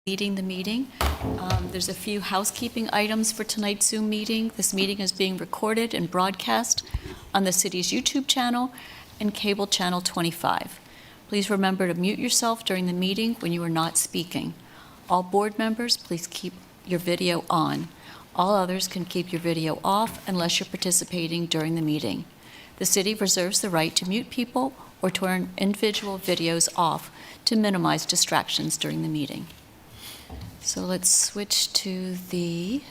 leading the meeting. There's a few housekeeping items for tonight's Zoom meeting. This meeting is being recorded and broadcast on the city's YouTube channel and cable channel 25. Please remember to mute yourself during the meeting when you are not speaking. All board members, please keep your video on. All others can keep your video off unless you're participating during the meeting. The city reserves the right to mute people or turn individual videos off to minimize distractions during the meeting. So let's switch to the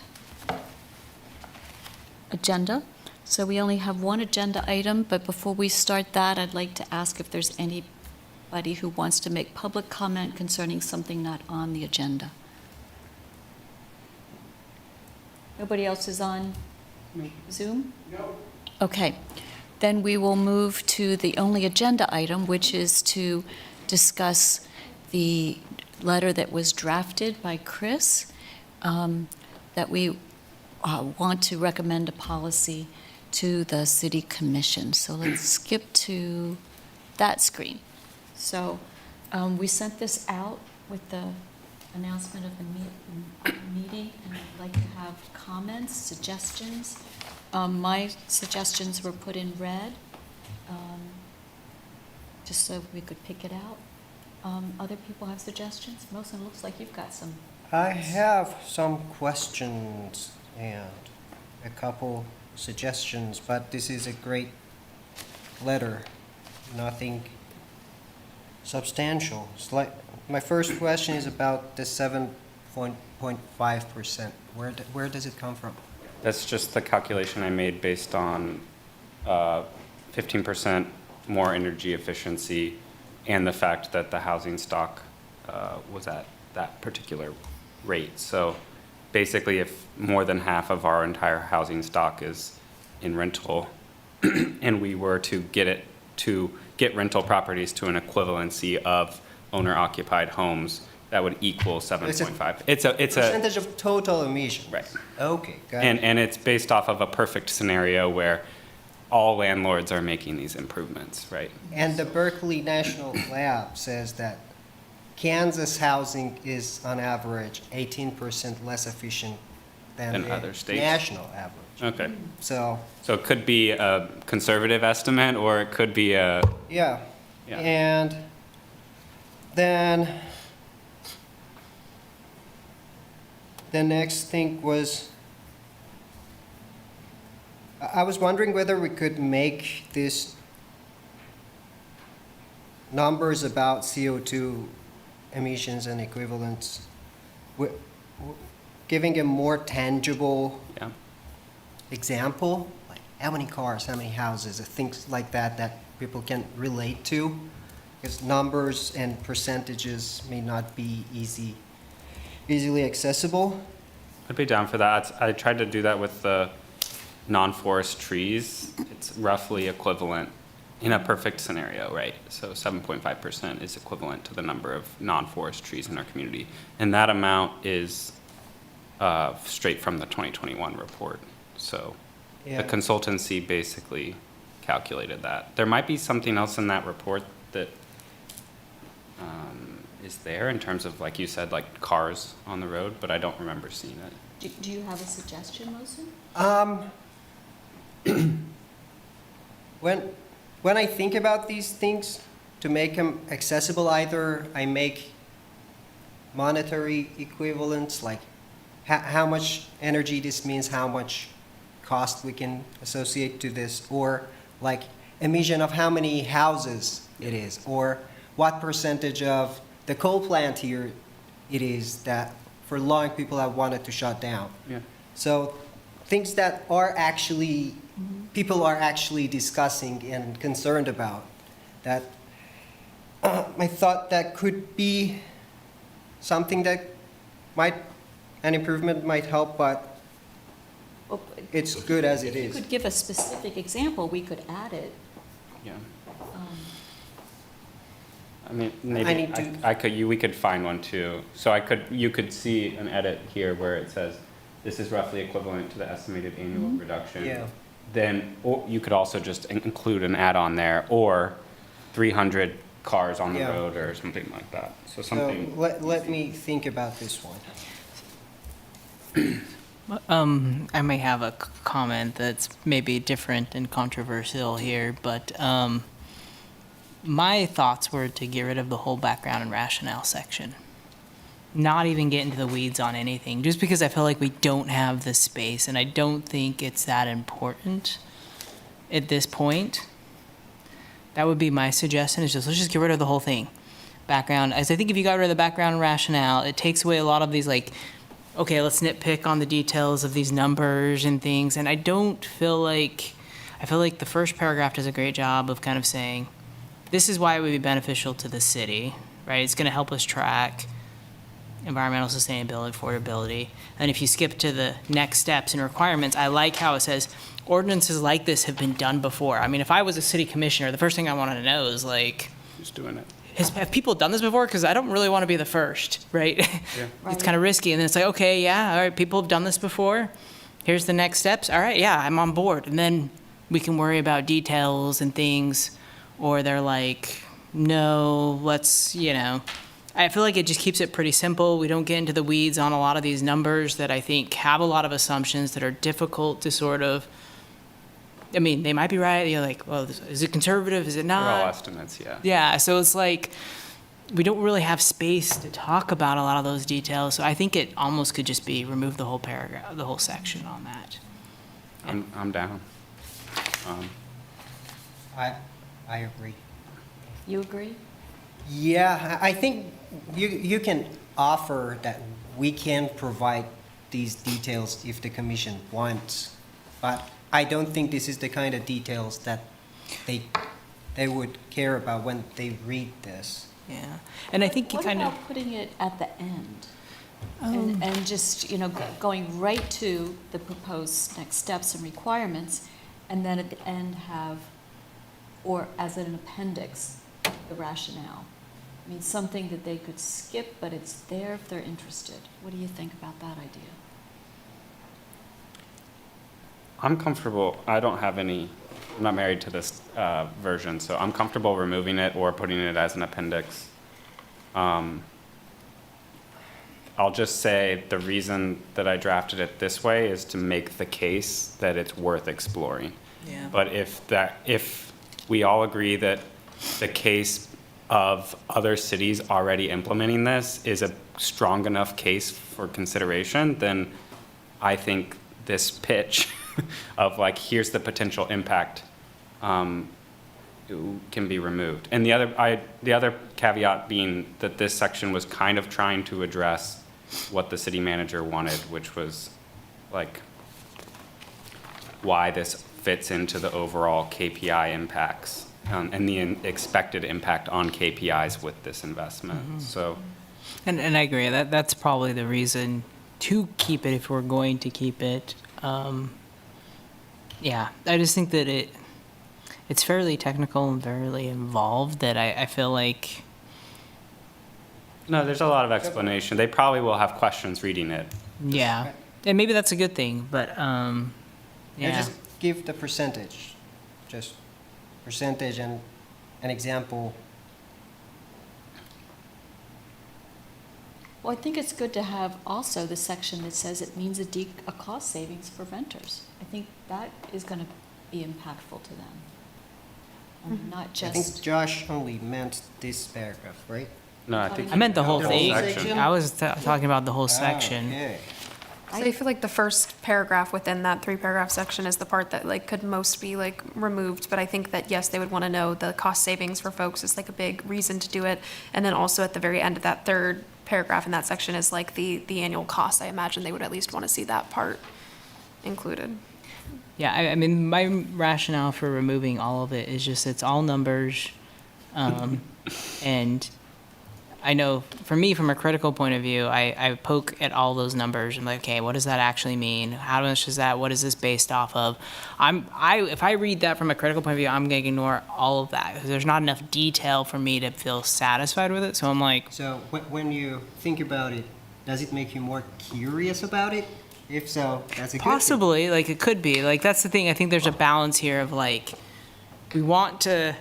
agenda. So we only have one agenda item, but before we start that, I'd like to ask if there's anybody who wants to make public comment concerning something not on the agenda. Nobody else is on Zoom? No. Okay. Then we will move to the only agenda item, which is to discuss the letter that was drafted by Chris, that we want to recommend a policy to the city commission. So let's skip to that screen. So we sent this out with the announcement of the meeting, and I'd like to have comments, suggestions. My suggestions were put in red, just so we could pick it out. Other people have suggestions? Mosen, looks like you've got some. I have some questions and a couple suggestions, but this is a great letter. Nothing substantial. It's like, my first question is about the 7.5%. Where does it come from? That's just the calculation I made based on 15% more energy efficiency and the fact that the housing stock was at that particular rate. So basically, if more than half of our entire housing stock is in rental, and we were to get rental properties to an equivalency of owner-occupied homes, that would equal 7.5. It's a Percentage of total emission. right. Okay, got it. And it's based off of a perfect scenario where all landlords are making these improvements, right? And the Berkeley National Lab says that Kansas housing is on average 18% less efficient than Than the other states? national average. Okay. So, So it could be a conservative estimate, or it could be a, yeah. Yeah. And then the next thing was, I was wondering whether we could make these numbers about CO2 emissions and equivalents, giving a more tangible yeah. example, like how many cars, how many houses, things like that that people can relate to, because numbers and percentages may not be easily accessible. I'd be down for that. I tried to do that with the non-forest trees. It's roughly equivalent in a perfect scenario, right? So 7.5% is equivalent to the number of non-forest trees in our community. And that amount is straight from the 2021 report. So Yeah. the consultancy basically calculated that. There might be something else in that report that is there in terms of, like you said, like cars on the road, but I don't remember seeing it. Do you have a suggestion, Mosen? When I think about these things, to make them accessible, either I make monetary equivalents, like how much energy this means, how much cost we can associate to this, or like emission of how many houses it is, or what percentage of the coal plant here it is that for long people have wanted to shut down. Yeah. So things that are actually, people are actually discussing and concerned about, that I thought that could be something that an improvement might help, but Well, it's good as it If you is. could give a specific example, we could add it. Yeah. Um, I mean, I maybe need we could find one too. So you could see an edit here where it says, this is roughly equivalent to the estimated annual reduction. Yeah. Then, or you could also just include an add-on there, or 300 cars on the Yeah. road or something like that. So So something. let me think about this one. I may have a comment that's maybe different and controversial here, but my thoughts were to get rid of the whole background and rationale section. Not even get into the weeds on anything, just because I feel like we don't have the space, and I don't think it's that important at this point. That would be my suggestion, is just, let's just get rid of the whole thing. Background, as I think if you got rid of the background and rationale, it takes away a lot of these, like, okay, let's nitpick on the details of these numbers and things, and I feel like the first paragraph does a great job of kind of saying, this is why it would be beneficial to the city, right? It's gonna help us track environmental sustainability, affordability. And if you skip to the next steps and requirements, I like how it says, ordinances like this have been done before. I mean, if I was a city commissioner, the first thing I wanted to know is like, Who's doing it? have people done this before? Because I don't really want to be the first, right? Yeah. It's kind of risky. And then it's like, okay, yeah, all right, people have done this before. Here's the next steps. All right, yeah, I'm on board. And then we can worry about details and things. Or they're like, no, let's, I feel like it just keeps it pretty simple. We don't get into the weeds on a lot of these numbers that I think have a lot of assumptions that are difficult to sort of, I mean, they might be right. You're like, well, is it conservative? Is it They're all not? estimates, yeah. Yeah, so it's like, we don't really have space to talk about a lot of those details. So I think it almost could just be remove the whole paragraph, the whole section on that. I'm down. I agree. You agree? Yeah, I think you can offer that we can provide these details if the commission wants, but I don't think this is the kind of details that they would care about when they read this. Yeah, and I think you kind What of, about putting it at the end? And just, going right to the proposed next steps and requirements, and then at the end have, or as an appendix, the rationale. I mean, something that they could skip, but it's there if they're interested. What do you think about that idea? I'm comfortable, I don't have any, I'm not married to this version, so I'm comfortable removing it or putting it as an appendix. I'll just say the reason that I drafted it this way is to make the case that it's worth exploring. yeah. But if we all agree that the case of other cities already implementing this is a strong enough case for consideration, then I think this pitch of like, here's the potential impact, can be removed. And the other caveat being that this section was kind of trying to address what the city manager wanted, which was like why this fits into the overall KPI impacts, and the expected impact on KPIs with this investment. So, And I agree, that's probably the reason to keep it if we're going to keep it. Yeah, I just think that it's fairly technical and fairly involved that I feel like, no, there's a lot of explanation. They probably will have questions reading it. yeah. And maybe that's a good thing, but, And yeah. just give the percentage and an example. Well, I think it's good to have also the section that says it means a cost savings for renters. I think that is going to be impactful to them. Not I think just, Josh only meant this paragraph, right? No, I think. I meant the whole The whole thing. section. I was talking about the whole section. Okay. So I feel like the first paragraph within that 3-paragraph section is the part that like could most be like removed, but I think that yes, they would want to know the cost savings for folks is like a big reason to do it. And then also at the very end of that 3rd paragraph in that section is like the annual cost. I imagine they would at least want to see that part included. Yeah, I mean, my rationale for removing all of it is just it's all numbers. And I know for me, from a critical point of view, I poke at all those numbers. I'm like, okay, what does that actually mean? How much is that? What is this based off of? If I read that from a critical point of view, I'm going to ignore all of that because there's not enough detail for me to feel satisfied with it. So I'm like, So when you think about it, does it make you more curious about it? If so, that's a good thing. possibly, like it could be. Like that's the thing. I think there's a balance here of like, we want to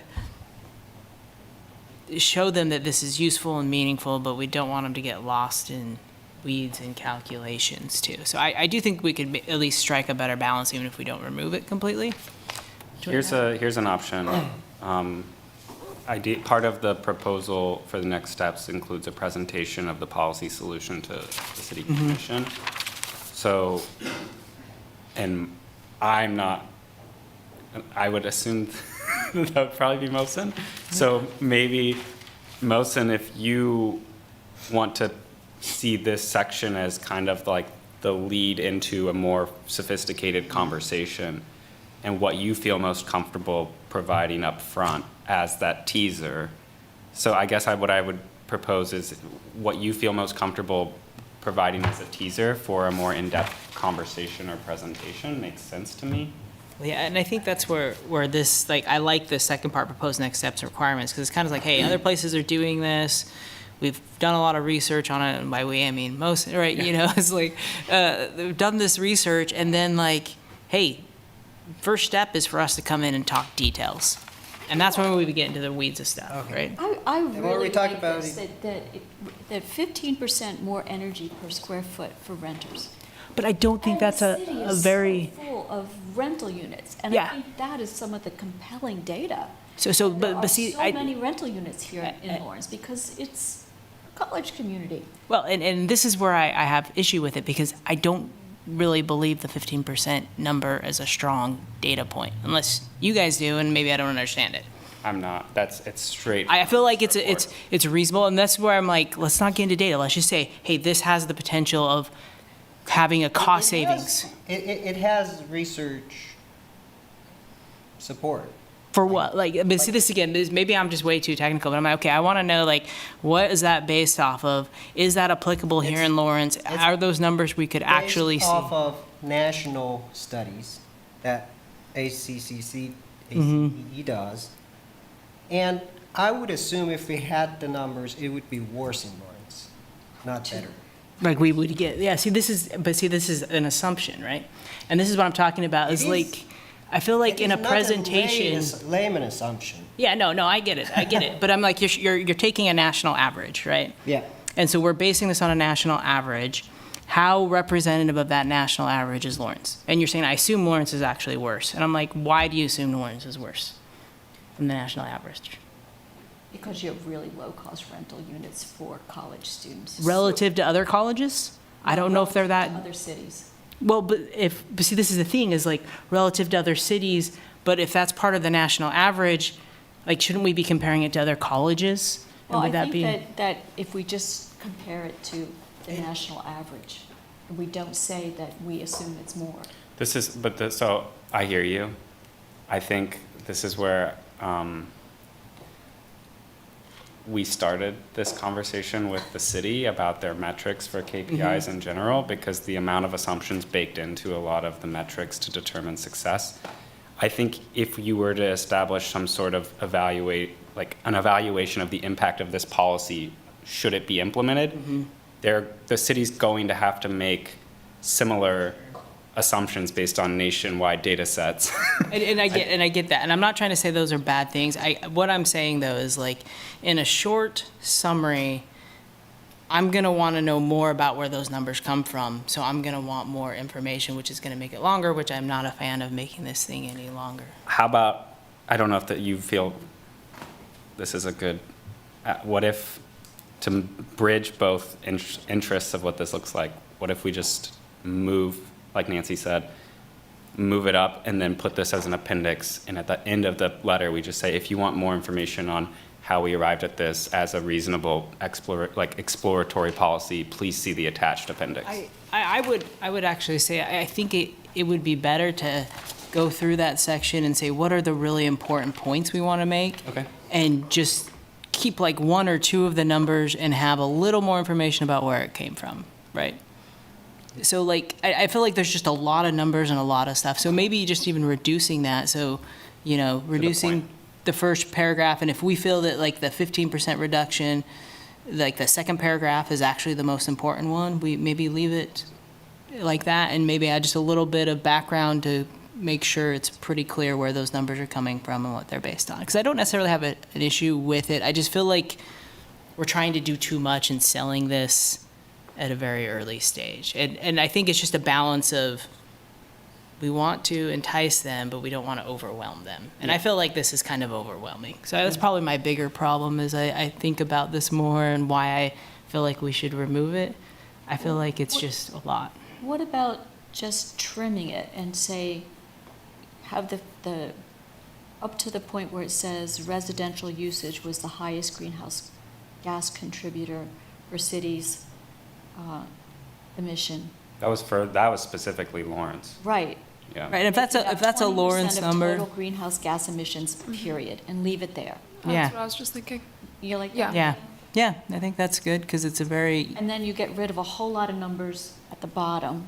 show them that this is useful and meaningful, but we don't want them to get lost in weeds and calculations too. So I do think we could at least strike a better balance even if we don't remove it completely. Here's an option. Part of the proposal for the next steps includes a presentation of the policy solution to the city commission. So, and I would assume that would probably be Mohsen. So maybe, Mohsen, if you want to see this section as kind of like the lead into a more sophisticated conversation, and what you feel most comfortable providing up front as that teaser. So I guess what I would propose is what you feel most comfortable providing as a teaser for a more in-depth conversation or presentation makes sense to me. Yeah, and I think that's where this, like, I like the second part, proposed next steps and requirements, because it's kind of like, hey, other places are doing this. We've done a lot of research on it, and by we, I mean most, right? You know, it's like, they've done this research, and then like, hey, first step is for us to come in and talk details. And that's when we get into the weeds of stuff, Okay. right? I what we really talk like about this, is- that 15% more energy per square foot for renters. But I don't think And that's the a city is very, so full of rental units, and Yeah. I think that is some of the compelling data. so, There but are see, so I, many rental units here in Lawrence because it's a college community. well, and this is where I have issue with it, because I don't really believe the 15% number as a strong data point, unless you guys do, and maybe I don't understand it. I'm not, it's straight. I feel like it's reasonable, and that's where I'm like, let's not get into data. Let's just say, hey, this has the potential of having a cost It has- savings. It has research support. For what? Like, but see this again, maybe I'm just way too technical, but I'm like, okay, I want to know, like, what is that based off of? Is that applicable here in Lawrence? Are those numbers we could actually Based see? off of national studies that ACCC, Mm-hmm. ACE does. And I would assume if we had the numbers, it would be worse in Lawrence, not better. Like, we would get, yeah, this is an assumption, right? And this is what I'm talking about, is It is. like, I feel like in a It is not presentation. layman assumption. Yeah, no, I get it. But I'm like, you're taking a national average, right? Yeah. And so we're basing this on a national average. How representative of that national average is Lawrence? And you're saying, I assume Lawrence is actually worse. And I'm like, why do you assume Lawrence is worse than the national average? Because you have really low-cost rental units for college students. Relative to other colleges? I don't know if they're Relative to that, Other cities. well, but see, this is the thing, is like, relative to other cities, but if that's part of the national average, like, shouldn't we be comparing it to other colleges? And Well, I would that think be- that if we just compare it to the national average, we don't say that we assume it's more. So I hear you. I think this is where we started this conversation with the city about their metrics for KPIs in general, because the amount of assumptions baked into a lot of the metrics to determine success. I think if you were to establish some sort of an evaluation of the impact of this policy, should it be implemented, the city's going to have to make similar assumptions based on nationwide data sets. And I get that, and I'm not trying to say those are bad things. What I'm saying though is, like, in a short summary, I'm gonna want to know more about where those numbers come from. So I'm gonna want more information, which is gonna make it longer, which I'm not a fan of making this thing any longer. How about, I don't know if that you feel this is a good, what if, to bridge both interests of what this looks like, what if we just move, like Nancy said, move it up and then put this as an appendix, and at the end of the letter, we just say, if you want more information on how we arrived at this as a reasonable exploratory policy, please see the attached appendix. I would actually say, I think it would be better to go through that section and say, what are the really important points we want to make? Okay. And just keep like one or two of the numbers and have a little more information about where it came from, right? So like, I feel like there's just a lot of numbers and a lot of stuff. So maybe just even reducing that. So, reducing point. the first paragraph. And if we feel that like the 15% reduction, like the second paragraph is actually the most important one, we maybe leave it like that and maybe add just a little bit of background to make sure it's pretty clear where those numbers are coming from and what they're based on. Because I don't necessarily have an issue with it. I just feel like we're trying to do too much in selling this at a very early stage. And I think it's just a balance of, we want to entice them, but we don't want to overwhelm them. And I feel like this is kind of overwhelming. So that's probably my bigger problem, is I think about this more and why I feel like we should remove it. I feel like it's just a lot. What about just trimming it and say, have the, up to the point where it says residential usage was the highest greenhouse gas contributor for cities' emission? That was specifically Lawrence, Right. yeah. Right, if that's a Lawrence 20% number, of total greenhouse gas emissions, period, and leave it there. Yeah. That's what I was just thinking. You like Yeah. that? yeah, I think that's good, because it's a very, And then you get rid of a whole lot of numbers at the bottom.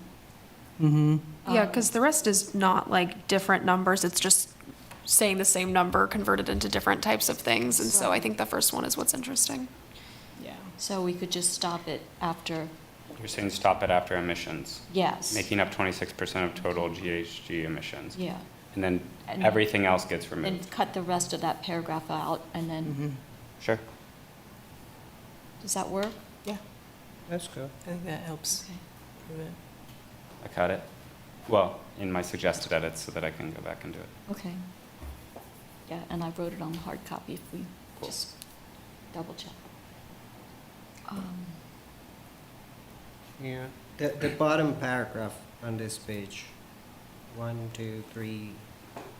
Yeah, because the rest is not like different numbers, it's just saying the same number converted into different types of things, and so I think the first one is what's interesting. yeah. So we could just stop it after, You're saying stop it after emissions, yes. making up 26% of total GHG emissions. Yeah, And then And- everything else gets removed. and cut the rest of that paragraph out, and then, Sure. does that work? Yeah, That's good. I think that helps. Okay. prove it. I cut it. Well, in my suggested edits so that I can go back and do it. Okay. Yeah, and I wrote it on the hard copy if we just double check. Yeah, the bottom paragraph on this page, 1, 2, 3,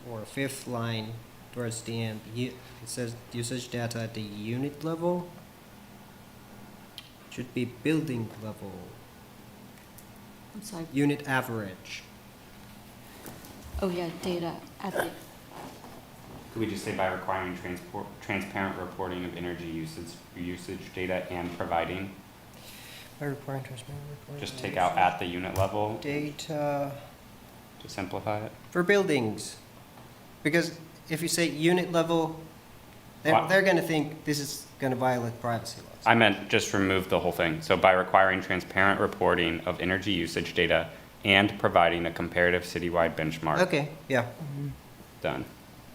4, fifth line towards the end, it says usage data at the unit level. Should be building level, I'm sorry. unit average. Oh, yeah, data at the, Could we just say by requiring transparent reporting of energy usage data and providing? By requiring transparent reporting. Just take out at the unit level Data to simplify it? for buildings. Because if you say unit level, Wow. they're gonna think this is gonna violate privacy laws. I meant just remove the whole thing. So by requiring transparent reporting of energy usage data and providing a comparative citywide benchmark. Okay, yeah. Done.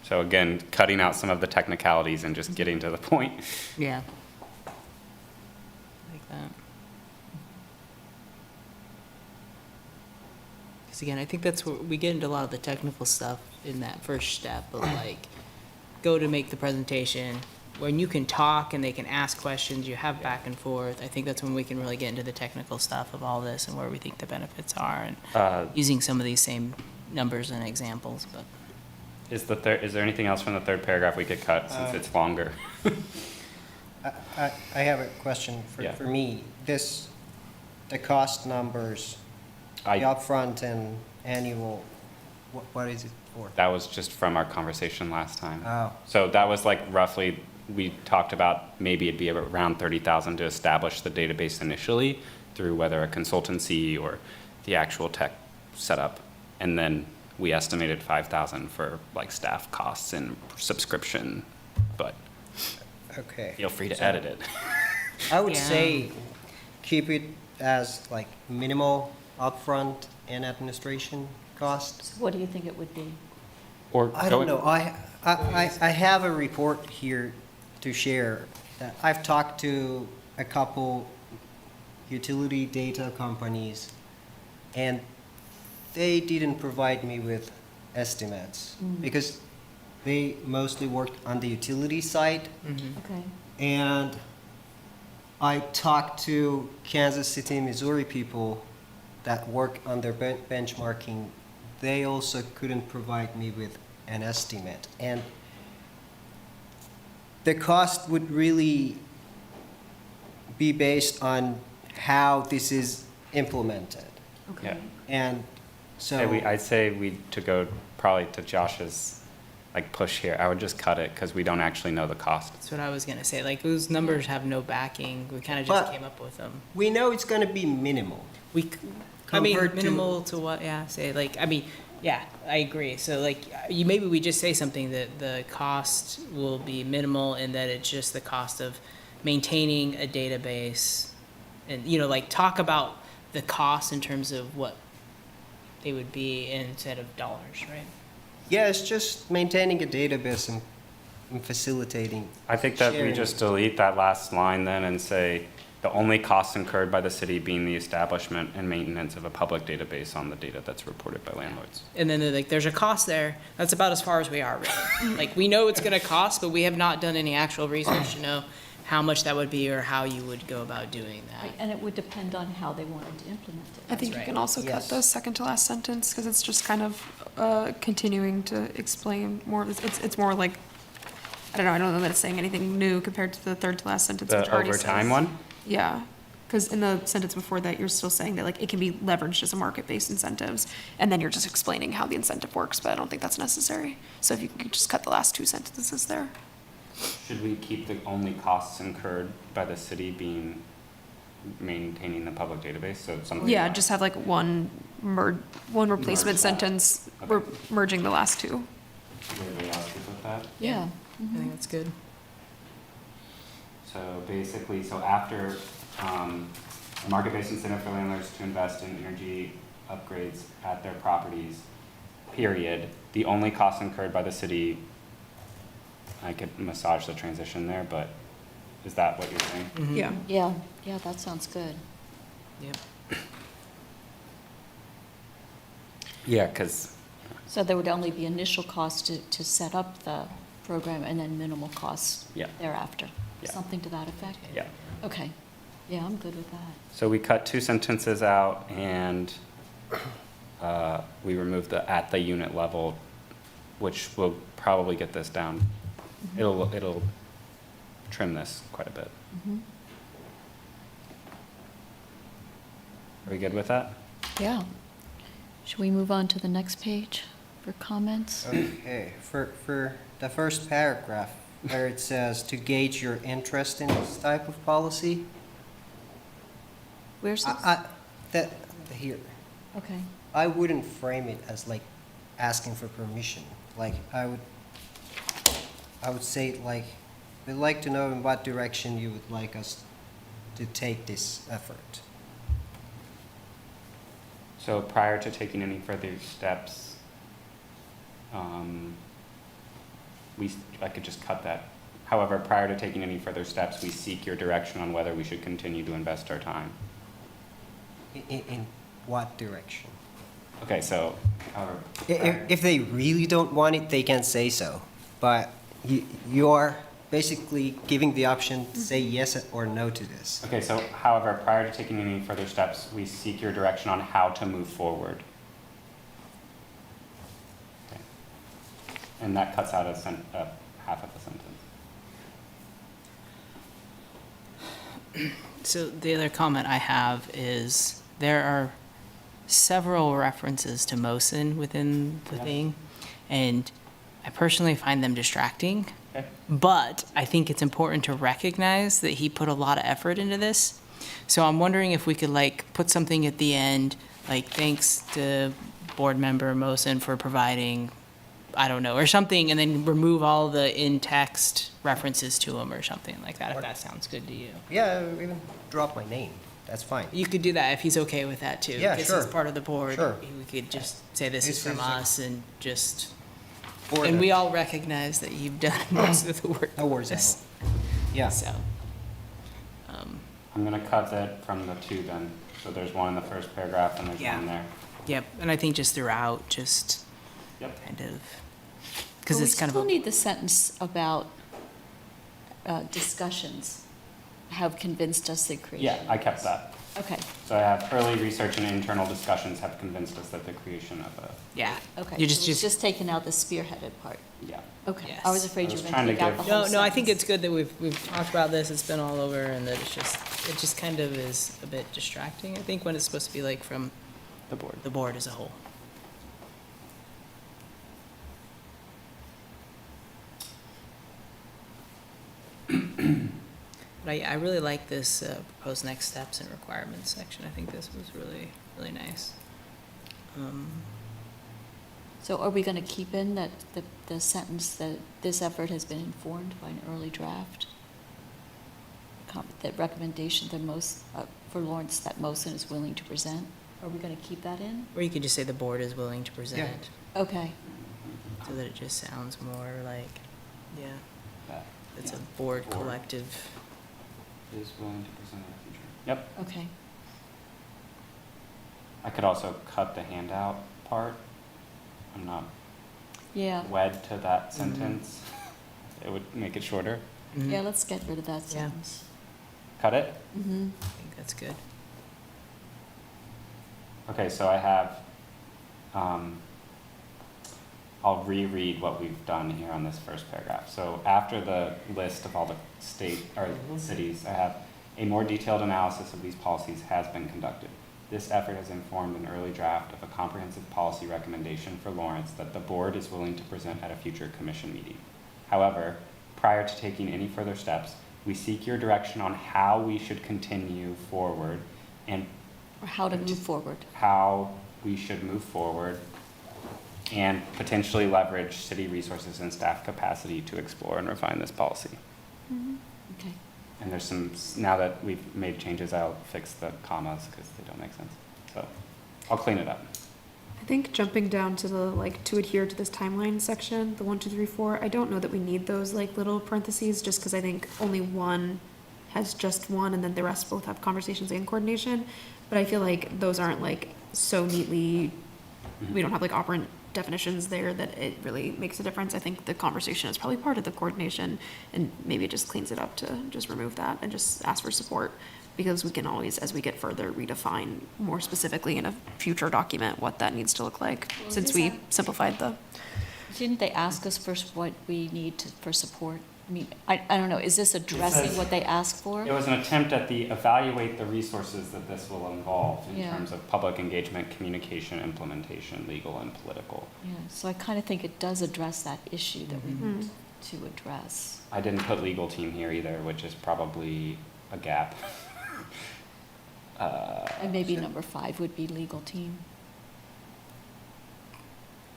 So again, cutting out some of the technicalities and just getting to the point. Yeah. Like that. Because again, I think that's where we get into a lot of the technical stuff in that first step of like, go to make the presentation. When you can talk and they can ask questions, you have back and forth. I think that's when we can really get into the technical stuff of all this and where we think the benefits are and using some of these same numbers and examples, but. Is there anything else from the third paragraph we could cut since it's longer? I have a question Yeah. for me. The cost numbers, the I, upfront and annual, what is it for? that was just from our conversation last time. Oh, So that was like roughly, we talked about maybe it'd be around 30,000 to establish the database initially through whether a consultancy or the actual tech setup. And then we estimated 5,000 for like staff costs and subscription, but okay. feel free to So- edit it. I would Yeah. say keep it as like minimal upfront and administration costs. so what do you think it would be? Or I don't know. I have a report here to share. That I've talked to a couple utility data companies, and they didn't provide me with estimates because they mostly worked on the utility side. Okay. And I talked to Kansas City, Missouri people that work on their benchmarking. They also couldn't provide me with an estimate. And the cost would really be based on how this is implemented. Okay. And so. I'd say to go probably to Josh's like push here, I would just cut it because we don't actually know the cost. That's what I was gonna say. Like, those numbers have no backing. We kind of just But- came up with them. We know it's going to be minimal. I mean, Compared to- minimal to what? Yeah, say like, I mean, yeah, I agree. So like, maybe we just say something that the cost will be minimal and that it's just the cost of maintaining a database, and like talk about the cost in terms of what they would be instead of dollars, right? Yeah, it's just maintaining a database and facilitating. I think that we sharing. just delete that last line then and say, the only costs incurred by the city being the establishment and maintenance of a public database on the data that's reported by landlords. And then they're like, there's a cost there. That's about as far as we are, really. Like, we know it's gonna cost, but we have not done any actual research to know how much that would be or how you would go about doing that. Right, and it would depend on how they wanted to implement it. I think you right. can also cut Yes. the second to last sentence, because it's just kind of continuing to explain more, it's more like, I don't know that it's saying anything new compared to the third to last sentence, which The already overtime says- one? Yeah, because in the sentence before that, you're still saying that like it can be leveraged as a market-based incentives, and then you're just explaining how the incentive works, but I don't think that's necessary. So if you could just cut the last two sentences there. Should we keep the only costs incurred by the city being maintaining the public database, so something? Yeah, like- just have like one replacement Merge that. sentence, Okay. we're merging the last two. Is everybody else good with that? Yeah. I think that's good. So basically, so after, a market-based incentive for landlords to invest in energy upgrades at their properties, period, the only costs incurred by the city, I could massage the transition there, but is that what you're saying? Yeah. Yeah, that sounds good. Yep. Yeah, because, So there would only be initial costs to set up the program and then minimal costs Yeah. thereafter? Yeah. Something to that effect? yeah. Okay. Yeah, I'm good with that. So we cut two sentences out and we removed the at the unit level, which will probably get this down. It'll trim this quite a bit. Mhm. Are we good with that? Yeah. Should we move on to the next page for comments? Okay, for the first paragraph, where it says to gauge your interest in this type of policy, Where's this? here, Okay. I wouldn't frame it as like asking for permission. Like, I would say it like, we'd like to know in what direction you would like us to take this effort. So prior to taking any further steps, I could just cut that. However, prior to taking any further steps, we seek your direction on whether we should continue to invest our time. In what direction? Okay, so, however. If they really don't want it, they can say so. But you are basically giving the option to say yes or no to this. Okay, so however, prior to taking any further steps, we seek your direction on how to move forward. Okay. And that cuts out half of the sentence. So the other comment I have is there are several references to Mosin within the Yeah. thing, and I personally find them distracting. Okay. But I think it's important to recognize that he put a lot of effort into this. So I'm wondering if we could like put something at the end, like thanks to board member Mosin for providing, I don't know, or something, and then remove all the in-text references to him or something like that, if that sounds good to you. Yeah, even drop my name. That's fine. You could do that if he's okay with that too. Yeah, Because sure. he's part of the board. Sure. We could just say this is This from is a- us and just, Or and the- we all recognize that you've done most of the work. No worries at Yes. all. Yeah. So, I'm gonna cut that from the two then. So there's one in the first paragraph and there's Yeah. one there. yep, and I think just throughout, just Yep. kind of, because it's kind of, We still a need the sentence about discussions have convinced us the creation. Yeah, I kept that. Okay, So I have early research and internal discussions have convinced us that the creation of a, yeah. okay. You So just, it's just taking out the spearheaded part. yeah. Okay, I was Yes. afraid I you was were trying going to to take out the give- whole no, I think sentence. it's good that we've talked about this, it's been all over, and that it just kind of is a bit distracting, I think, when it's supposed to be like from the board as a whole. But I really like this proposed next steps and requirements section. I think this was really, really nice. So are we going to keep in that the sentence that this effort has been informed by an early draft? That recommendation that for Lawrence that Mosin is willing to present? Are we going to keep that in? Or you could just say the board is willing to present, Okay. so that it just sounds more like, yeah, That, it's yeah. a board collective. Is willing to present in the future. Yep. Okay. I could also cut the handout part. I'm not Yeah. wed to that sentence. It would make it shorter. Mhm. Yeah, let's get rid of that Yeah. sentence. Cut it? Mm-hmm. I think that's good. Okay, so I have, I'll reread what we've done here on this first paragraph. So after the list of all the state, or cities, I have, a more detailed analysis of these policies has been conducted. This effort has informed an early draft of a comprehensive policy recommendation for Lawrence that the board is willing to present at a future commission meeting. However, prior to taking any further steps, we seek your direction on how we should continue forward and Or how to move forward. how we should move forward and potentially leverage city resources and staff capacity to explore and refine this policy. Okay. And there's some, now that we've made changes, I'll fix the commas because they don't make sense. So I'll clean it up. I think jumping down to the, like, to adhere to this timeline section, the 1, 2, 3, 4, I don't know that we need those, like, little parentheses, just because I think only one has just one, and then the rest both have conversations and coordination. But I feel like those aren't, like, so neatly, we don't have, like, operant definitions there that it really makes a difference. I think the conversation is probably part of the coordination, and maybe it just cleans it up to just remove that and just ask for support. Because we can always, as we get further, redefine more specifically in a future document what that needs to look like, Well, since is we that- simplified the. Didn't they ask us first what we need to, for support? I mean, I don't know, is this addressing says- what they asked for? It was an attempt at the evaluate the resources that this will involve in Yeah. terms of public engagement, communication, implementation, legal and political. Yeah, so I kind of think it does address that issue that we Mhm. need to address. I didn't put legal team here either, which is probably a gap. And maybe number 5 would be legal team.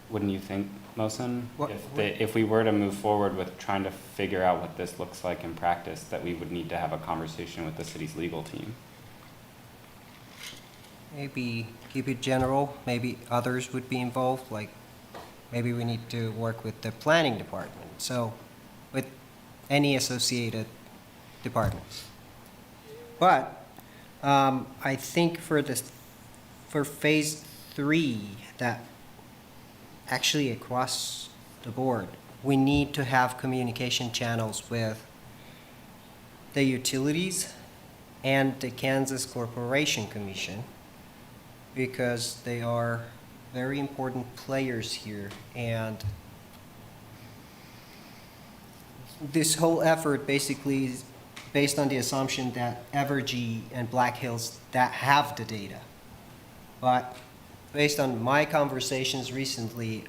Wouldn't you think, Mosen? What- If we were to move forward with trying to figure out what this looks like in practice, that we would need to have a conversation with the city's legal team. Maybe keep it general, maybe others would be involved, like maybe we need to work with the planning department, so with any associated departments. But I think for this, for phase 3, that actually across the board, we need to have communication channels with the utilities and the Kansas Corporation Commission, because they are very important players here. And this whole effort basically is based on the assumption that Evergy and Black Hills that have the data. But based on my conversations recently,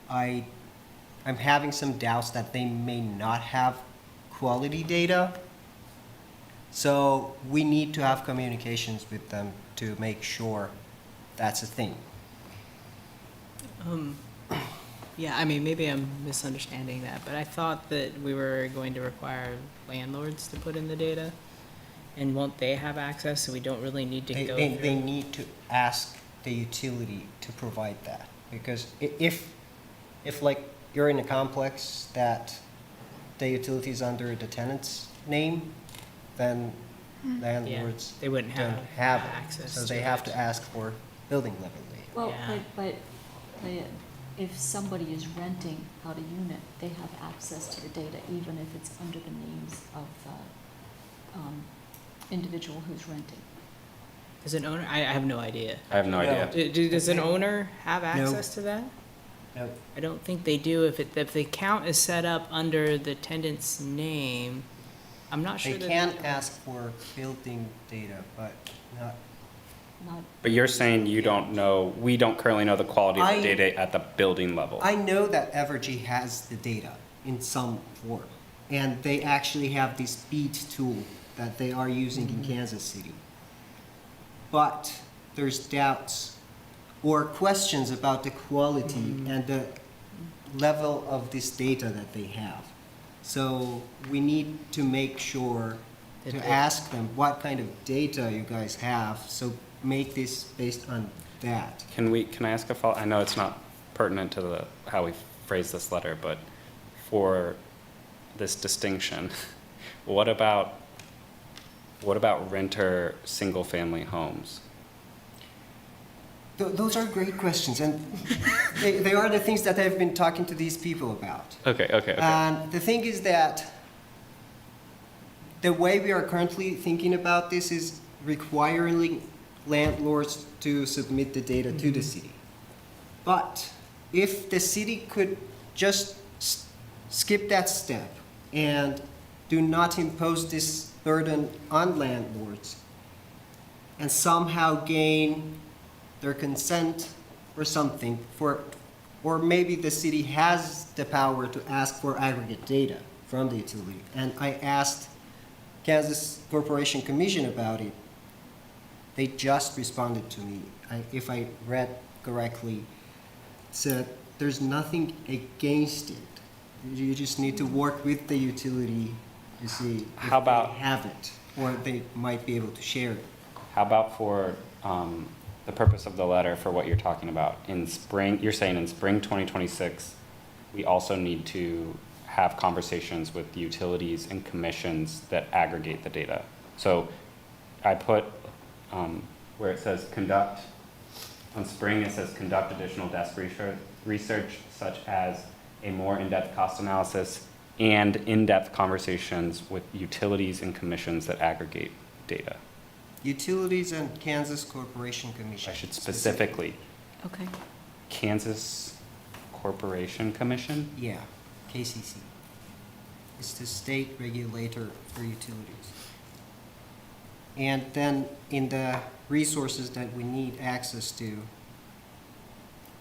I'm having some doubts that they may not have quality data. So we need to have communications with them to make sure that's a thing. Yeah, I mean, maybe I'm misunderstanding that, but I thought that we were going to require landlords to put in the data. And won't they have access, so we don't really need to go They through? need to ask the utility to provide that. Because if like you're in a complex that the utility is under the tenant's name, then landlords They wouldn't don't have have it. access So to they have it. to ask for building level data. Well, Yeah. but if somebody is renting out a unit, they have access to the data, even if it's under the names of the individual who's renting. Does an owner, I have no idea. I have no No. idea. Does an owner have access to that? No, I don't think they do. If the account is set up under the tenant's name, I'm not sure they that. can ask for building data, but not. Not, But you're saying you don't know, we don't currently know the quality of the I- data at the building level. I know that Evergy has the data in some form, and they actually have this BEAT tool that they are using in Kansas City. But there's doubts or questions about the quality and the level of this data that they have. So we need to make sure That to they- ask them what kind of data you guys have, so make this based on that. Can I ask a follow, I know it's not pertinent to how we phrase this letter, but for this distinction, what about renter, single-family homes? Those are great questions, and they are the things that I've been talking to these people about. Okay. And the thing is that the way we are currently thinking about this is requiring landlords to submit the data to the city. But if the city could just skip that step and do not impose this burden on landlords and somehow gain their consent or something or maybe the city has the power to ask for aggregate data from the utility. And I asked Kansas Corporation Commission about it. They just responded to me, if I read correctly, said there's nothing against it. You just need to work with the utility to see if How about- they have it, or they might be able to share it. How about for the purpose of the letter for what you're talking about? In spring, you're saying in spring 2026, we also need to have conversations with utilities and commissions that aggregate the data. So I put where it says conduct, on spring it says conduct additional desk research such as a more in-depth cost analysis and in-depth conversations with utilities and commissions that aggregate data. Utilities and Kansas Corporation Commission. I should specifically, Okay. Kansas Corporation Commission? Yeah, KCC. It's the state regulator for utilities. And then in the resources that we need access to,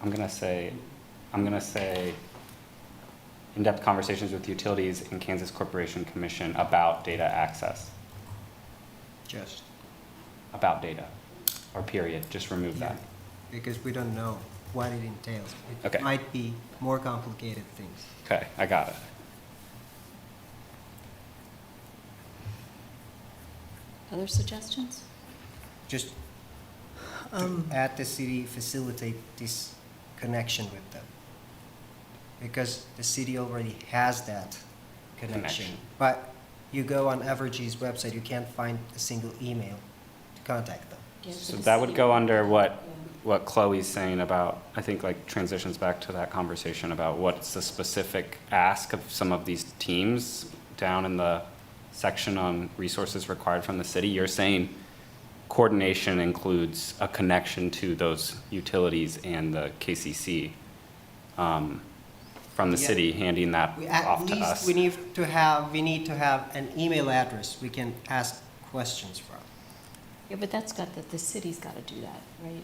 I'm gonna say in-depth conversations with utilities and Kansas Corporation Commission about data access, just, about data, or period, just remove that. because we don't know what it entails. Okay. It might be more complicated things. Okay, I got it. Other suggestions? Just to at the city facilitate this connection with them. Because the city already has that connection. Connection. But you go on Evergy's website, you can't find a single email to contact them. So that would go under what Chloe's saying about, I think like transitions back to that conversation about what's the specific ask of some of these teams down in the section on resources required from the city. You're saying coordination includes a connection to those utilities and the KCC from the Yeah. city handing that At off to least us. we need to have an email address we can ask questions from. Yeah, but the city's got to do that, right?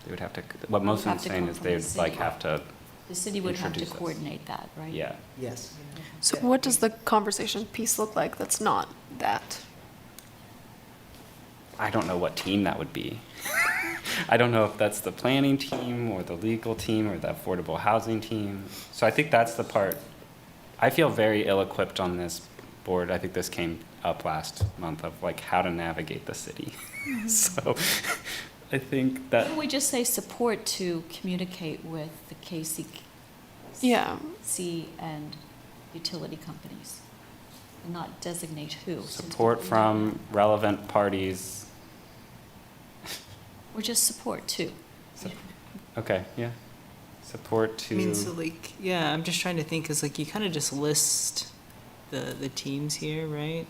They would have to, what most have of to them saying come is from the they'd like city. have to, The city would have to Introduce us. coordinate that, right? yeah. Yes. So what does the conversation piece look like that's not that? I don't know what team that would be. I don't know if that's the planning team or the legal team or the affordable housing team. So I think that's the part. I feel very ill-equipped on this board. I think this came up last month of like how to navigate the city. So I think Why that, don't we just say support to communicate with the KCC Yeah. and utility companies? And not designate who. since we support don't know from relevant parties. that. Or just support too. Okay, yeah. Support to. I mean, so like, yeah, I'm just trying to think, cause like you kind of just list the teams here, right?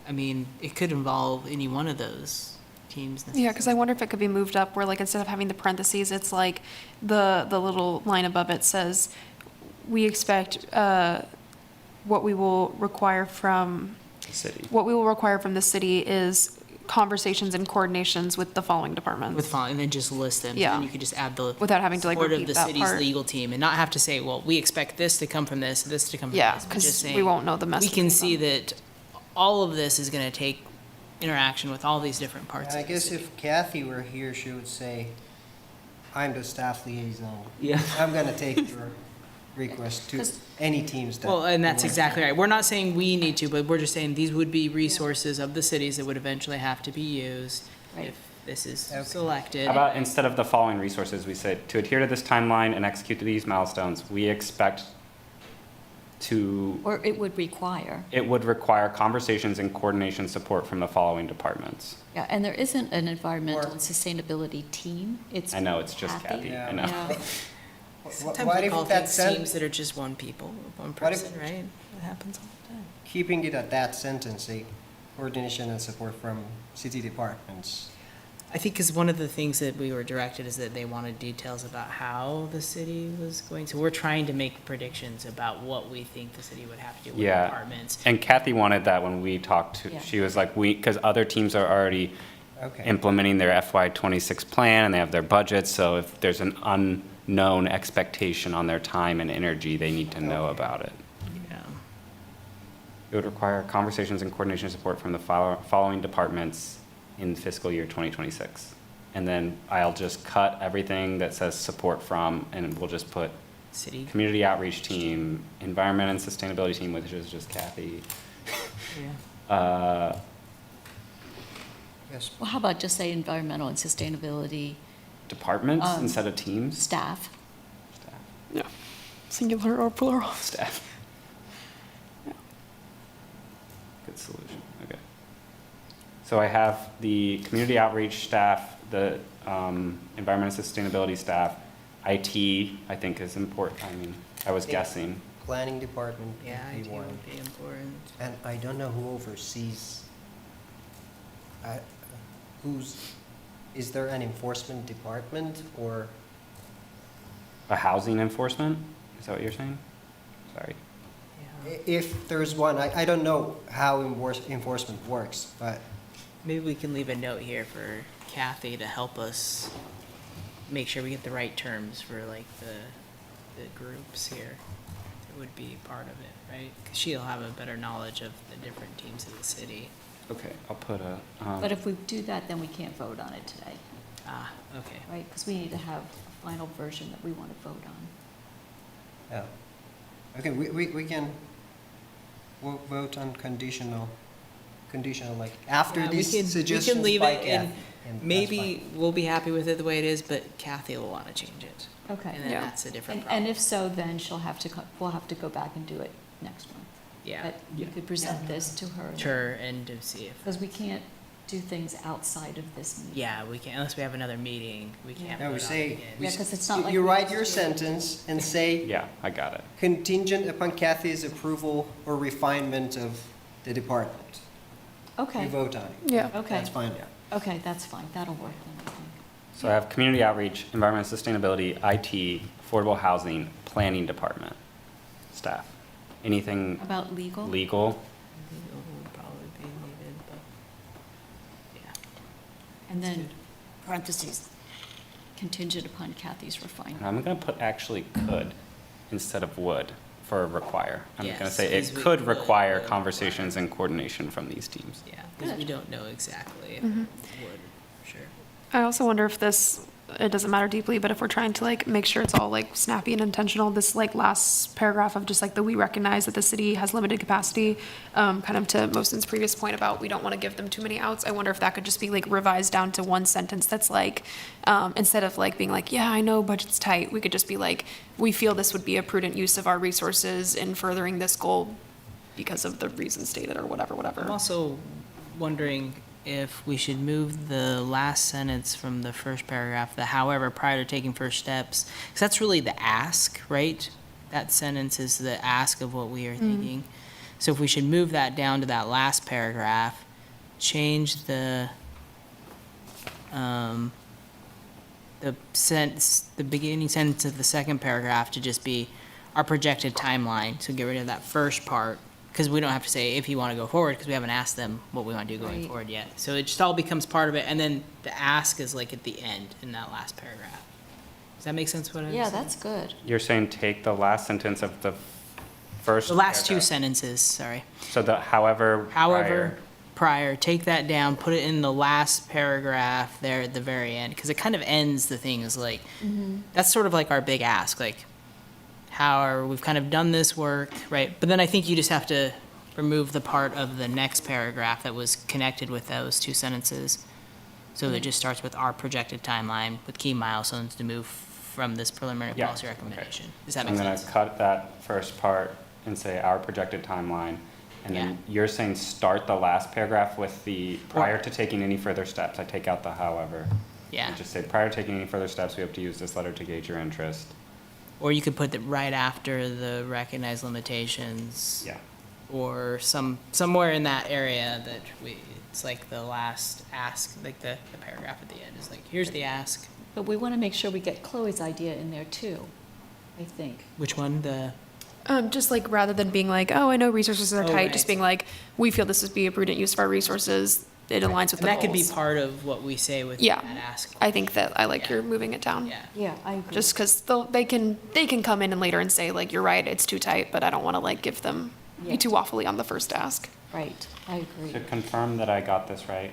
I mean, it could involve any one of those teams. Yeah, because I wonder if it could be moved up where like instead of having the parentheses, it's like the little line above it says, we expect, what we will require from The city. the city is conversations and coordinations with the following departments. With font, and then just list them. Yeah. And then you could just add the. Without having to, like, support of repeat the that city's part. legal team, and not have to say, well, we expect this to come from this to come from Yeah, this. but because just we saying, won't know the We message. can see that all of this is gonna take interaction with all these different parts I of the guess city. if Kathy were here, she would say, I'm the staff liaison. Yeah. I'm gonna take your request to 'Cause- any teams that. Well, and that's want. exactly right. We're not saying we need to, but we're just saying these would be resources of the cities that would eventually have to be used Right. if this is Okay. selected. How about instead of the following resources, we said, to adhere to this timeline and execute these milestones, we expect to, Or it would require. it would require conversations and coordination support from the following departments. Yeah, and there isn't an environmental Or- and sustainability team. It's I know, it's just Kathy, Yeah. I know. Yeah. Sometimes What we if call that things sen- teams that are just one people, one What if- person, right? It happens all the time. Keeping it at that sentence, say, coordination and support from city departments. I think because one of the things that we were directed is that they wanted details about how the city was going, so we're trying to make predictions about what we think the city would have to do with Yeah. departments. And Kathy wanted that when we talked to, Yeah. she was like, because other teams are already Okay. implementing their FY '26 plan and they have their budgets, so if there's an unknown expectation on their time and energy, they need to know Okay. about it. Yeah. It would require conversations and coordination support from the following departments in fiscal year 2026. And then I'll just cut everything that says support from, and we'll just put City, community outreach team, environment and sustainability team, which is just Kathy. yeah. Yes, Well, how about just say environmental and sustainability Departments Um, instead of teams? staff? Staff. Yeah, singular or plural. Staff. Good solution, okay. So I have the community outreach staff, the environment and sustainability staff, IT, I think is important, I mean, I was Yeah. guessing. planning department Yeah, would IT be one. would be important. And I don't know who oversees, is there an enforcement department or? A housing enforcement, is that what you're saying? Sorry. Yeah. If there's one, I don't know how enforcement works, but Maybe we can leave a note here for Kathy to help us make sure we get the right terms for like the groups here. It would be part of it, right? Because she'll have a better knowledge of the different teams of the city. Okay, I'll put a, But if we do that, then we can't vote on it today, Ah, okay. right? Because we need to have a final version that we want to vote on. yeah. Okay, we can vote on conditional, like after Yeah, we these can- suggestions We can leave by it and Kathy, and that's maybe we'll be happy with it the way it is, but Kathy will want to change it. Okay. And then Yeah. that's a different And problem. if so, then she'll have to, we'll have to go back and do it next month. Yeah, But you could present this to her. sure, and to see if, Because we can't do things outside of this meeting. yeah, we can't, unless we have another meeting, we can't No, we vote on say, it again. we Yeah, s- 'cause it's not like you we write just your do- sentence and say yeah, I got it. contingent upon Kathy's approval or refinement of the department. Okay, You vote on it. Yeah. okay, That's fine. okay, that's fine, that'll work then, I think. So I have community outreach, environment and sustainability, IT, affordable housing, planning department, staff. Anything About legal? legal? Legal would probably be needed, but, yeah. And then parentheses, contingent upon Kathy's And refinement. I'm gonna put actually could instead of would for require. I'm gonna Yes, say it because we could could require require. conversations and coordination from these teams. Yeah, because we Good. don't know exactly if Mhm. it would, sure. I also wonder if this, it doesn't matter deeply, but if we're trying to like make sure it's all like snappy and intentional, this like last paragraph of just like the we recognize that the city has limited capacity, kind of to Mosin's previous point about we don't want to give them too many outs. I wonder if that could just be like revised down to one sentence that's like, instead of like being like, yeah, I know budget's tight, we could just be like, we feel this would be a prudent use of our resources in furthering this goal because of the reasons stated or whatever. I'm also wondering if we should move the last sentence from the first paragraph, the however, prior to taking first steps, because that's really the ask, right? That sentence is the ask of what we are thinking. So if we should move that down to that last paragraph, change the sentence, the beginning sentence of the second paragraph to just be our projected timeline, so get rid of that first part, because we don't have to say if you want to go forward, because we haven't asked them what we want to do going Right. forward yet. So it just all becomes part of it, and then the ask is like at the end in that last paragraph. Does that make sense what I'm saying? Yeah, that's good. You're saying take the last sentence of the first. The last two paragraph. sentences, sorry. So the however. However, prior. prior, take that down, put it in the last paragraph there at the very end, because it kind of ends the thing as like, that's sort of like our big ask, like, power, we've kind of done this work, right? But then I think you just have to remove the part of the next paragraph that was connected with those two sentences. So it just starts with our projected timeline with key milestones to move from this preliminary Yeah, policy okay. recommendation. Does that I'm make gonna sense? cut that first part and say our projected timeline. And then Yeah. you're saying start the last paragraph with the prior to taking any further steps. I take out the however. Yeah. And just say prior to taking any further steps, we hope to use this letter to gauge your interest. Or you could put it right after the recognized limitations. Yeah. Or somewhere in that area that it's like the last ask, like the paragraph at the end is like, here's the ask. But we want to make sure we get Chloe's idea in there too, I think. Which one? The, Just like rather than being like, oh, I know resources are Oh, tight, right. just being like, we feel this would be a prudent use of our resources. It aligns with and the that could be goals. part of what we say with Yeah. that ask. I think that I like Yeah. your moving it down. Yeah. Yeah, I agree. Just because they can come in and later and say like, you're right, it's too tight, but I don't want to like give them, Yeah. be too waffly on the first ask. Right, I agree. To confirm that I got this right,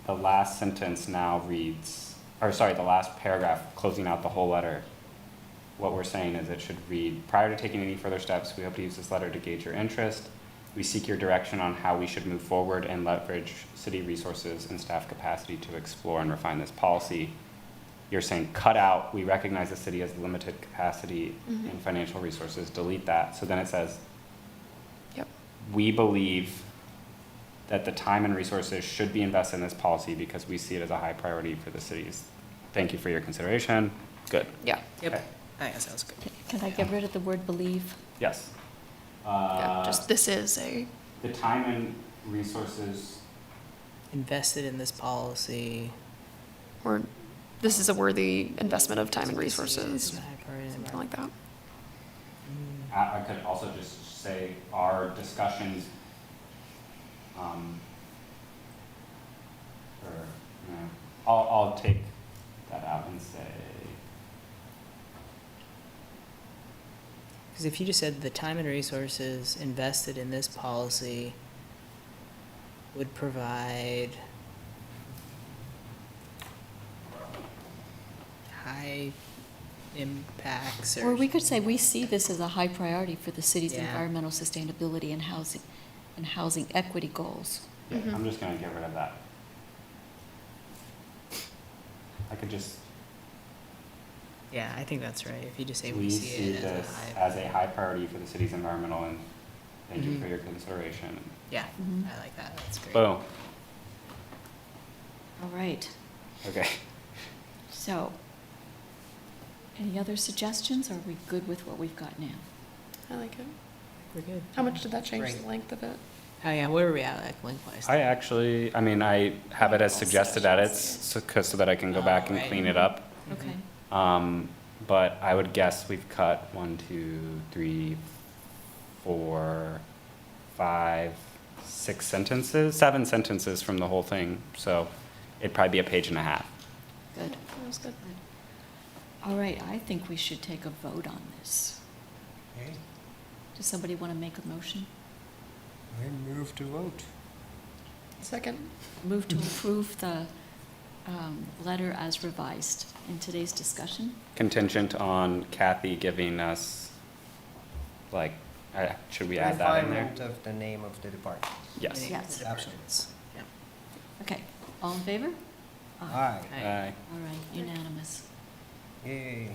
the last sentence now reads, or sorry, the last paragraph closing out the whole letter. What we're saying is it should read, prior to taking any further steps, we hope to use this letter to gauge your interest. We seek your direction on how we should move forward and leverage city resources and staff capacity to explore and refine this policy. You're saying cut out, we recognize the city has limited capacity and financial resources, delete that. So then it says, Yep. we believe that the time and resources should be invested in this policy because we see it as a high priority for the cities. Thank you for your consideration. Good. Yeah. Yep. Okay. I think that sounds good. Can I get rid of the word believe? Yes. Yeah. Just this is a, The time and resources, Invested in this policy. or this is a worthy investment of time and Is resources, a high priority. something like that. I could also just say our discussions, or, you know, I'll take that out and say, Because if you just said the time and resources invested in this policy would provide high impacts Or we could say, we see this as a high priority for the city's Yeah. environmental sustainability and housing equity goals. yeah, I'm just gonna get rid of that. I could just, Yeah, I think that's right. If you just say we see it this as a high. as a high priority for the city's environmental and thank you Mhm. for your consideration. Yeah, Mhm. I like that. That's great. Boom. All right, Okay. so, any other suggestions? Or are we good with what we've got now? I like it. We're good. How much did that change Great. the length of it? Oh, yeah, where are we at, like, lengthwise? I actually, I mean, I have it as suggested edits so that I can go back and Right. clean it up. Okay, But I would guess we've cut 1, 2, 3, 4, 5, 6 sentences, 7 sentences from the whole thing. So it'd probably be a page and a half. good. That was good. All right, I think we should take a vote on this. Okay, Does somebody want to make a motion? I move to vote. Second. Move to approve the letter as revised in today's discussion? Contingent on Kathy giving us, like, should we add that in there? Refinement of the name of the department. Yes. Yes. Absolutely. Yeah. Okay, all in favor? Aye. Aye. All right, unanimous. Yay.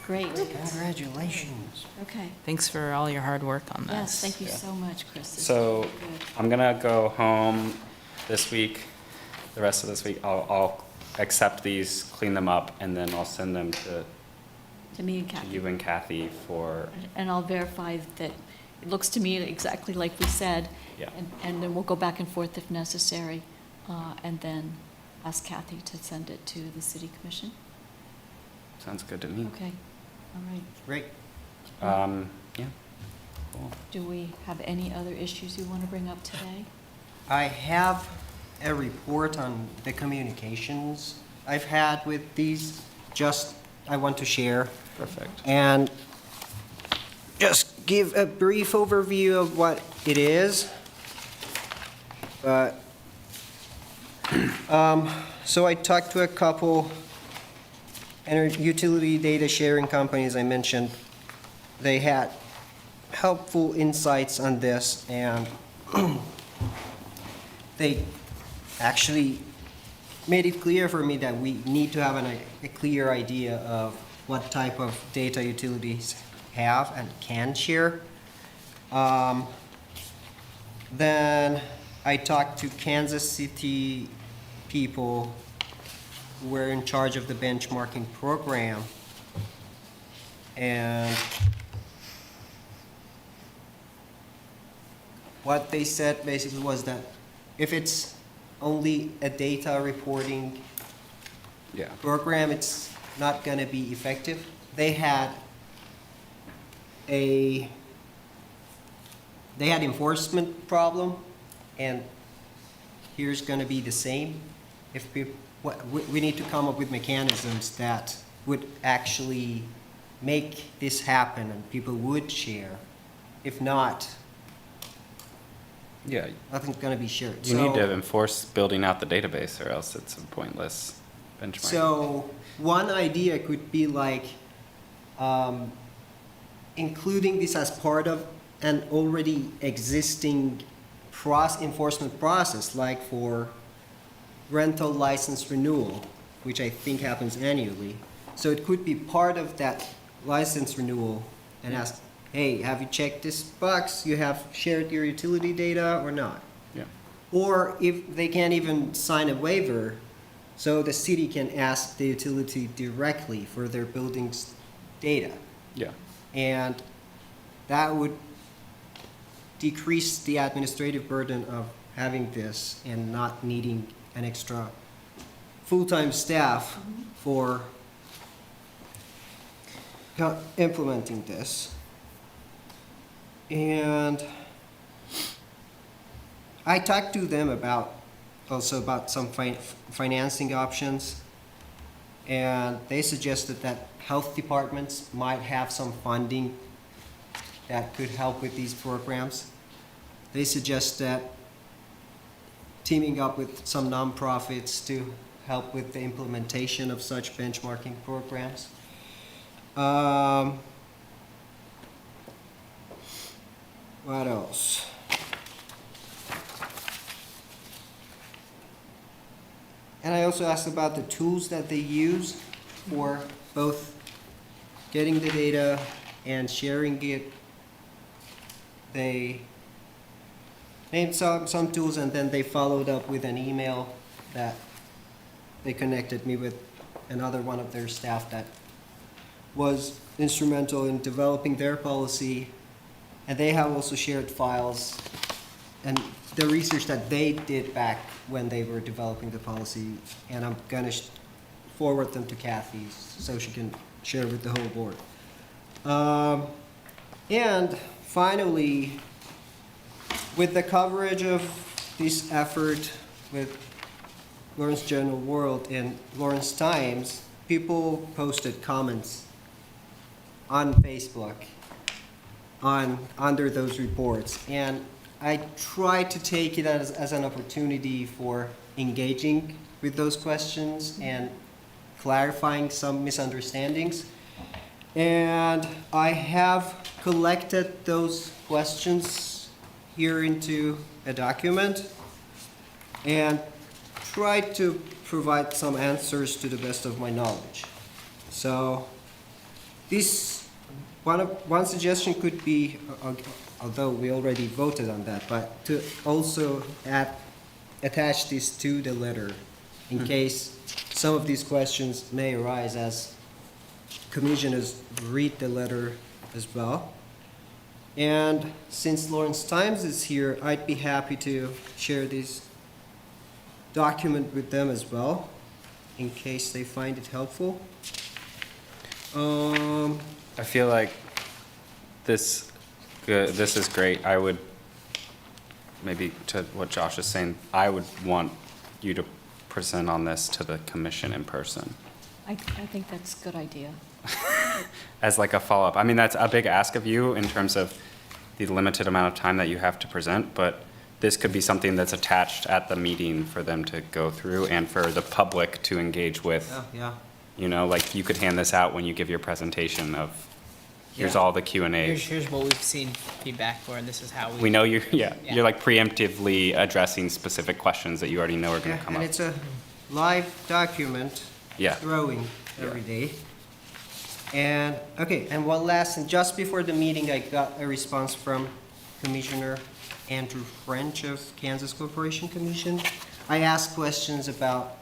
Great, Congratulations. okay. Thanks for all your hard work on this. Yes, thank you Yeah. so much, Chris. This is So really good. I'm gonna go home this week, the rest of this week. I'll accept these, clean them up, and then I'll send them to To me and to Kathy. you and Kathy for, And I'll verify that it looks to me exactly like we said. Yeah. And then we'll go back and forth if necessary, and then ask Kathy to send it to the city commission. sounds good to me. Okay, all right. Great. Yeah, cool. Do we have any other issues you want to bring up today? I have a report on the communications I've had with these, just, I want to share. Perfect. And just give a brief overview of what it is. But, so I talked to a couple utility data sharing companies I mentioned, they had helpful insights on this, and they actually made it clear for me that we need to have a clear idea of what type of data utilities have and can share. Then I talked to Kansas City people who were in charge of the benchmarking program. And what they said basically was that if it's only a data reporting Yeah. program, it's not going to be effective. They had enforcement problem, and here's going to be the same. If we need to come up with mechanisms that would actually make this happen and people would share. If not, Yeah, nothing's going to be shared. you need So- to enforce building out the database, or else it's a pointless benchmark. So one idea could be like including this as part of an already existing enforcement process, like for rental license renewal, which I think happens annually. So it could be part of that license renewal and ask, hey, have you checked this box? You have shared your utility data or not? Yeah. Or if they can't even sign a waiver, so the city can ask the utility directly for their building's data. Yeah. And that would decrease the administrative burden of having this and not needing an extra full-time staff for implementing this. And I talked to them about some financing options, and they suggested that health departments might have some funding that could help with these programs. They suggest that teaming up with some nonprofits to help with the implementation of such benchmarking programs. What else? And I also asked about the tools that they use for both getting the data and sharing it. They named some tools, and then they followed up with an email that they connected me with another one of their staff that was instrumental in developing their policy. And they have also shared files and the research that they did back when they were developing the policy. And I'm gonna forward them to Kathy so she can share with the whole board. And finally, with the coverage of this effort with Lawrence Journal World and Lawrence Times, people posted comments on Facebook under those reports. And I tried to take it as an opportunity for engaging with those questions and clarifying some misunderstandings. And I have collected those questions here into a document and tried to provide some answers to the best of my knowledge. So this one suggestion could be, although we already voted on that, but to also attach this to the letter in case some of these questions may arise as commissioners read the letter as well. And since Lawrence Times is here, I'd be happy to share this document with them as well, in case they find it helpful. I feel like this is great. I would, maybe to what Josh is saying, I would want you to present on this to the commission in person I think that's a good idea. as like a follow-up. I mean, that's a big ask of you in terms of the limited amount of time that you have to present, but this could be something that's attached at the meeting for them to go through and for the public to engage with. Yeah. You know, like you could hand this out when you give your presentation of, here's Yeah. all the Q and As. Here's what we've seen feedback for, and this is how We know you're, yeah, Yeah. you're like preemptively addressing specific questions that you already know are gonna Yeah, come and up. it's a live document. Yeah. Growing every day. And, okay, and one last, and just before the meeting, I got a response from Commissioner Andrew French of Kansas Corporation Commission. I asked questions about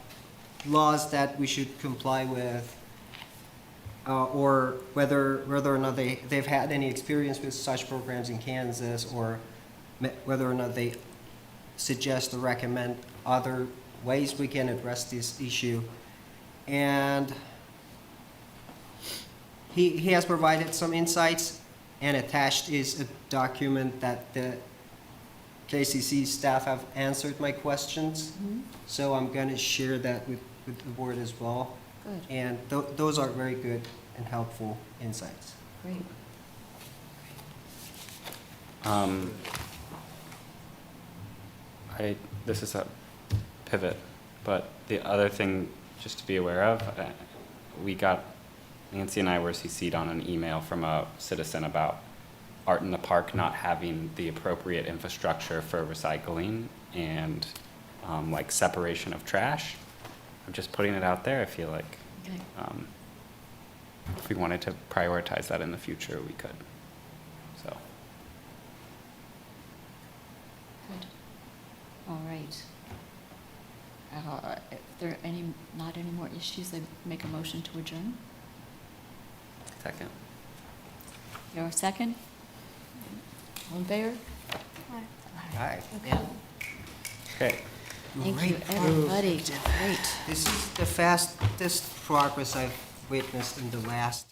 laws that we should comply with, or whether or not they've had any experience with such programs in Kansas, or whether or not they suggest or recommend other ways we can address this issue. And he has provided some insights, and attached is a document that the KCC staff have answered my questions. So I'm going to share that with the board as well. Good, And those are very good and helpful insights. great. This is a pivot, but the other thing just to be aware of, Nancy and I were CC'd on an email from a citizen about Art in the Park not having the appropriate infrastructure for recycling and like separation of trash. I'm just putting it out there. I feel like Okay. if we wanted to prioritize that in the future, we could. So. Good. All right. If there are not any more issues, I make a motion to adjourn. Second. Your second? All in favor? Hi. Okay. Okay. Thank you, Great. everybody. Great. This is the fastest progress I've witnessed in the last